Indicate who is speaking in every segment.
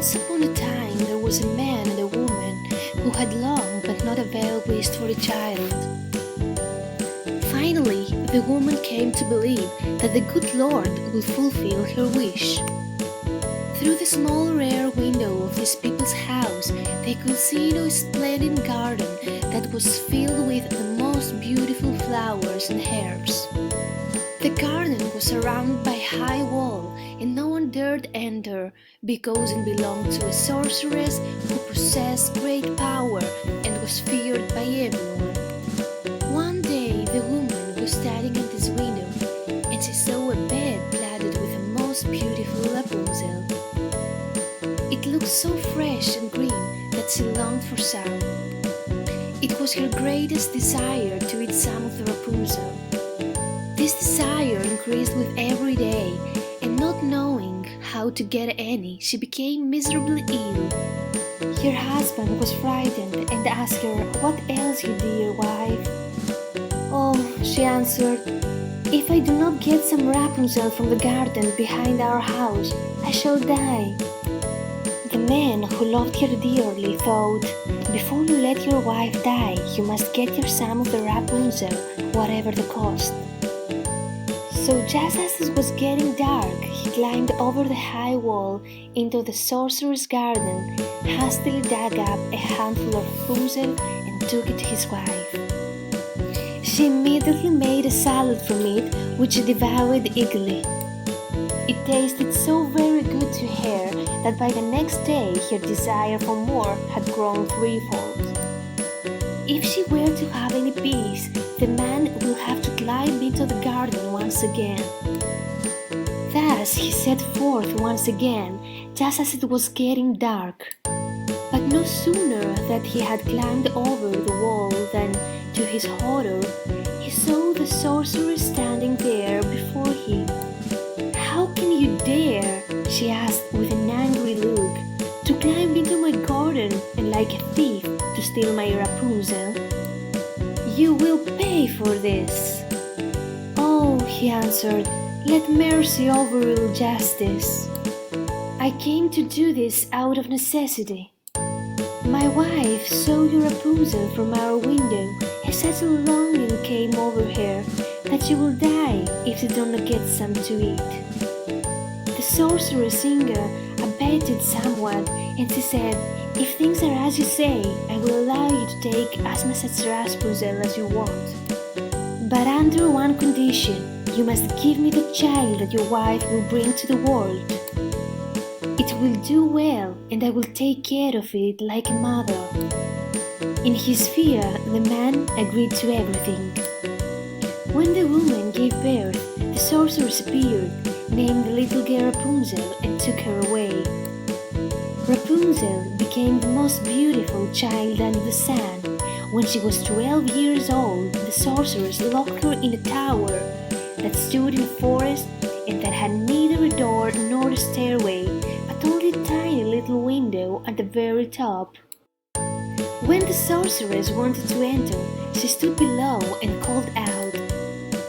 Speaker 1: Once upon a time there was a man and a woman who had long but not availed wished for a child. Finally, the woman came to believe that the good Lord would fulfill her wish. Through the small rare window of this people's house, they could see into a splendid garden that was filled with the most beautiful flowers and herbs. The garden was surrounded by a high wall, and no one dared enter because it belonged to a sorceress who possessed great power and was feared by everyone. One day the woman was standing at this window, and she saw a bed planted with the most beautiful Rapunzel. It looked so fresh and green that she longed for some. It was her greatest desire to eat some of the Rapunzel. This desire increased with every day, and not knowing how to get any, she became miserably ill. Her husband was frightened and asked her, "What ails you, dear wife?" "Oh," she answered, "if I do not get some Rapunzel from the garden behind our house, I shall die." The man who loved her dearly thought, "Before you let your wife die, you must get her some of the Rapunzel, whatever the cost." So just as it was getting dark, he climbed over the high wall into the sorcerer's garden, hastily dug up a handful of Rapunzel and took it to his wife. She immediately made a salad from it, which she devoured eagerly. It tasted so very good to her that by the next day her desire for more had grown threefold. If she were to have any peace, the man will have to climb into the garden once again. Thus he set forth once again, just as it was getting dark. But no sooner that he had climbed over the wall than, to his horror, he saw the sorceress standing there before him. "How can you dare," she asked with an angry look, "to climb into my garden and like a thief to steal my Rapunzel? You will pay for this." "Oh," he answered, "let mercy overrule justice. I came to do this out of necessity. My wife saw your Rapunzel from our window, and such a longing came over her that she will die if she does not get some to eat." The sorceress singer abated somewhat, and she said, "If things are as you say, I will allow you to take as much Rapunzel as you want. But under one condition, you must give me the child that your wife will bring to the world. It will do well, and I will take care of it like a mother." In his fear, the man agreed to everything. When the woman gave birth, the sorceress appeared, named the little girl Rapunzel, and took her away. Rapunzel became the most beautiful child under the sun. When she was 12 years old, the sorceress locked her in a tower that stood in a forest and that had neither a door nor a stairway, but only a tiny little window at the very top. When the sorceress wanted to enter, she stood below and called out,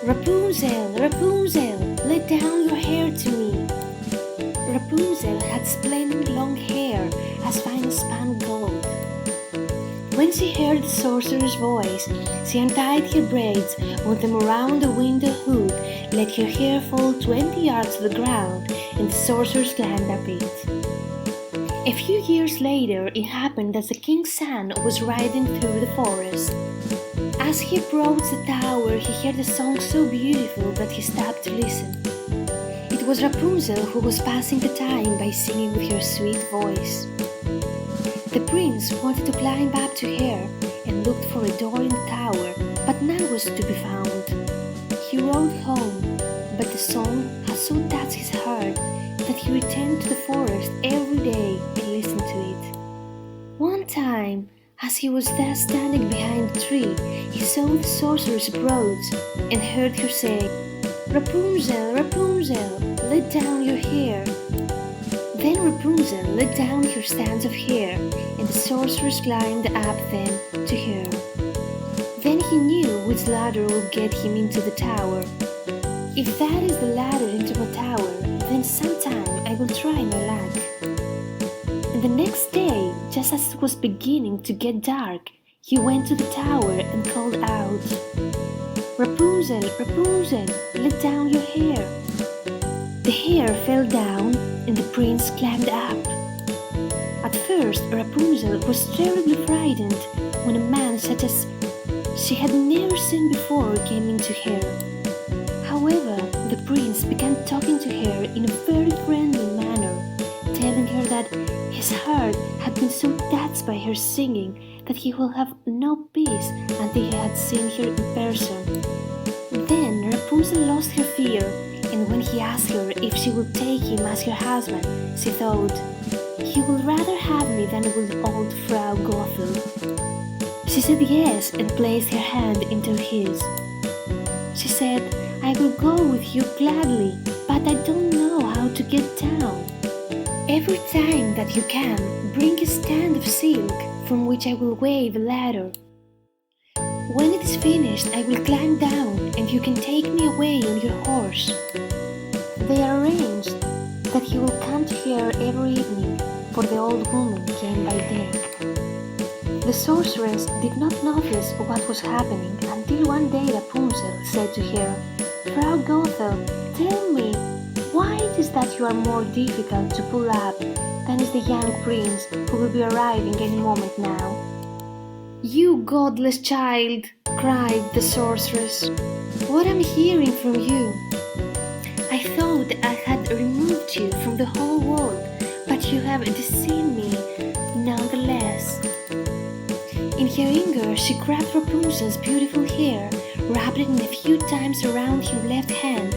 Speaker 1: "Rapunzel, Rapunzel, let down your hair to me." Rapunzel had splendid long hair, as fine as spun gold. When she heard the sorcerer's voice, she untied her braids, wound them around the window hook, let her hair fall 20 yards to the ground, and the sorceress climbed up it. A few years later, it happened that the king's son was riding through the forest. As he approached the tower, he heard a song so beautiful that he stopped to listen. It was Rapunzel who was passing the time by singing with her sweet voice. The prince wanted to climb up to her and looked for a door in the tower, but none was to be found. He rode home, but the song had so touched his heart that he returned to the forest every day and listened to it. One time, as he was thus standing behind a tree, he saw the sorceress approach and heard her say, "Rapunzel, Rapunzel, let down your hair." Then Rapunzel let down her strands of hair, and the sorceress climbed up them to her. Then he knew which ladder would get him into the tower. "If that is the ladder into my tower, then sometime I will try my luck." The next day, just as it was beginning to get dark, he went to the tower and called out, "Rapunzel, Rapunzel, let down your hair." The hair fell down and the prince climbed up. At first, Rapunzel was terribly frightened when a man such as she had never seen before came into her. However, the prince began talking to her in a very friendly manner, telling her that his heart had been so touched by her singing that he will have no peace until he had seen her in person. Then Rapunzel lost her fear, and when he asked her if she would take him as her husband, she thought, "He will rather have me than with old Frau Gothel." She said yes and placed her hand into his. She said, "I will go with you gladly, but I don't know how to get down. Every time that you can, bring a stand of silk from which I will wave a ladder. When it is finished, I will climb down and you can take me away on your horse." They arranged that he will come to her every evening, for the old woman came by day. The sorceress did not notice what was happening until one day Rapunzel said to her, "Frau Gothel, tell me, why it is that you are more difficult to pull up than is the young prince who will be arriving any moment now?" "You godless child!" cried the sorceress. "What am I hearing from you? I thought I had removed you from the whole world, but you have deceived me nonetheless." In her anger, she grabbed Rapunzel's beautiful hair, wrapped it in a few times around her left hand,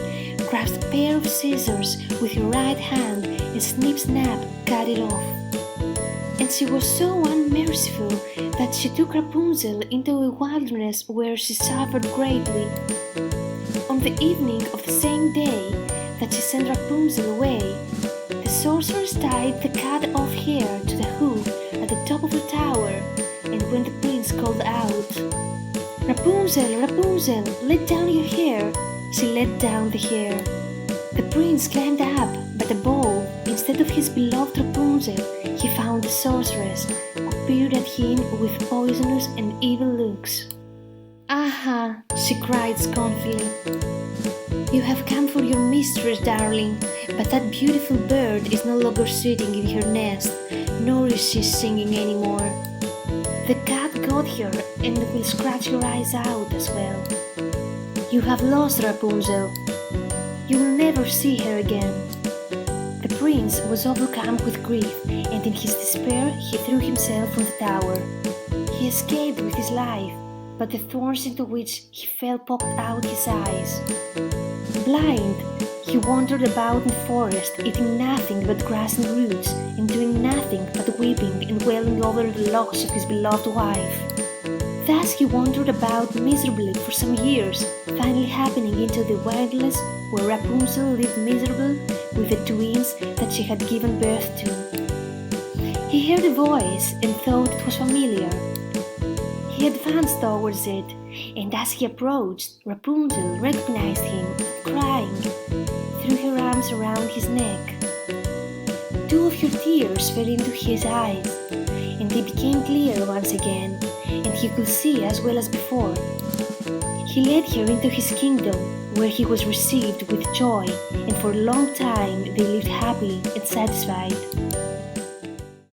Speaker 1: grasped a pair of scissors with her right hand, and snip-snap cut it off. And she was so unmerciful that she took Rapunzel into a wilderness where she suffered greatly. On the evening of the same day that she sent Rapunzel away, the sorceress tied the cut-off hair to the hook at the top of the tower, and when the prince called out, "Rapunzel, Rapunzel, let down your hair," she let down the hair. The prince climbed up, but above, instead of his beloved Rapunzel, he found the sorceress, who peered at him with poisonous and evil looks. "Aha!" she cried scornfully. "You have come for your mistress, darling, but that beautiful bird is no longer sitting in her nest, nor is she singing anymore. The cat got her and will scratch your eyes out as well. You have lost Rapunzel. You will never see her again." The prince was overcome with grief, and in his despair he threw himself from the tower. He escaped with his life, but the thorns into which he fell poked out his eyes. Blind, he wandered about in the forest, eating nothing but grass and roots, and doing nothing but weeping and wailing over the loss of his beloved wife. Thus he wandered about miserably for some years, finally happening into the wilderness where Rapunzel lived miserable with the twins that she had given birth to. He heard a voice and thought it was familiar. He advanced towards it, and as he approached, Rapunzel recognized him, crying, threw her arms around his neck. Two of her tears fell into his eyes, and they became clear once again, and he could see as well as before. He led her into his kingdom, where he was received with joy, and for a long time they lived happily and satisfied.